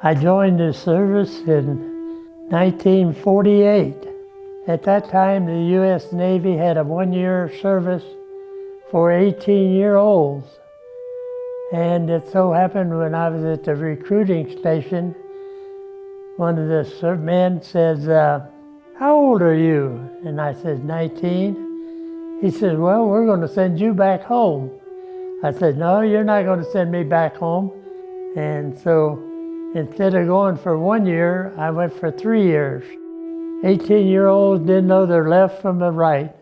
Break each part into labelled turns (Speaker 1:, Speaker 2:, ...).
Speaker 1: I joined the service in 1948. At that time, the U.S. Navy had a one-year service for 18-year-olds. And it so happened when I was at the recruiting station, one of the men says, how old are you? And I said, 19. He says, well, we're going to send you back home. I said, no, you're not going to send me back home. And so instead of going for 1 year, I went for 3 years. 18-year-olds didn't know their left from the right.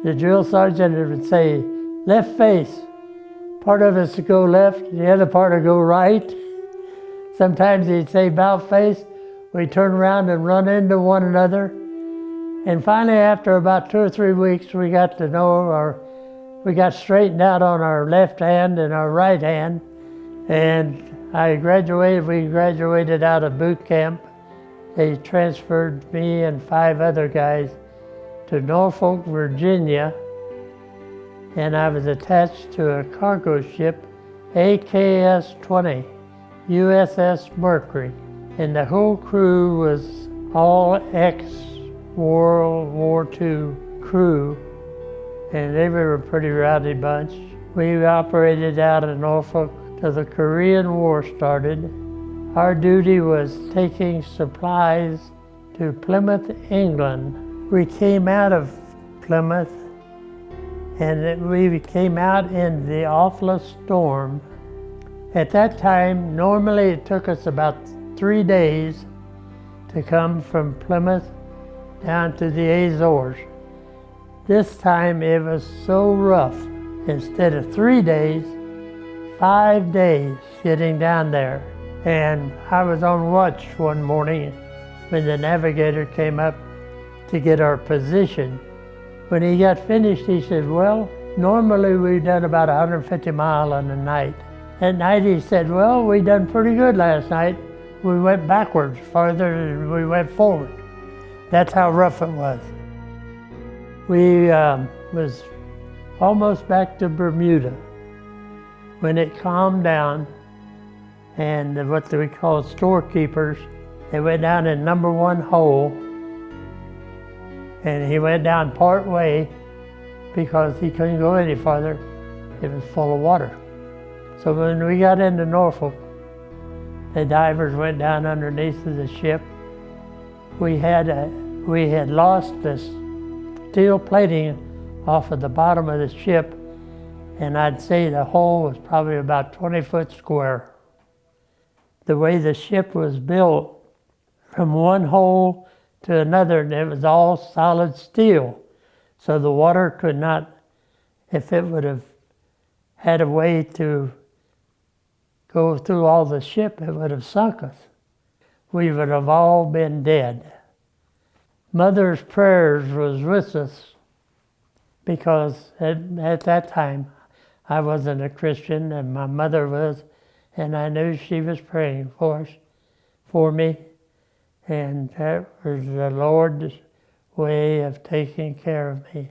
Speaker 1: The drill sergeant would say, left face. Part of us would go left, the other part would go right. Sometimes he'd say about face. We'd turn around and run into one another. And finally, after about 2 or 3 weeks, we got to know we got straightened out on our left hand and our right hand. And we graduated out of boot camp. They transferred me and 5 other guys to Norfolk, Virginia, and I was attached to a cargo ship, AKS-20, USS Mercury. And the whole crew was all ex-World War II crew, and they were a pretty rowdy bunch. We operated out of Norfolk till the Korean War started. Our duty was taking supplies to Plymouth, England. We came out of Plymouth, and we came out in the awfulest storm. At that time, normally it took us about 3 days to come from Plymouth down to the Azores. This time it was so rough. Instead of 3 days, 5 days getting down there. And I was on watch one morning when the navigator came up to get our position. When he got finished, he said, well, normally we've done about 150 miles in a night. At night he said, well, we done pretty good last night. We went backwards farther than we went forward. That's how rough it was. We was almost back to Bermuda when it calmed down, and what we call storekeepers, they went down in number 1 hole, and he went down part way because he couldn't go any farther. It was full of water. So when we got into Norfolk, the divers went down underneath of the ship. We had lost the steel plating off of the bottom of the ship, and I'd say the hole was probably about 20 foot square. The way the ship was built, from one hole to another, it was all solid steel. So the water could not, if it would have had a way to go through all the ship, it would have sunk us. We would have all been dead. Mother's prayers was with us because at that time I wasn't a Christian and my mother was, and I knew she was praying for me, and that was the Lord's way of taking care of me.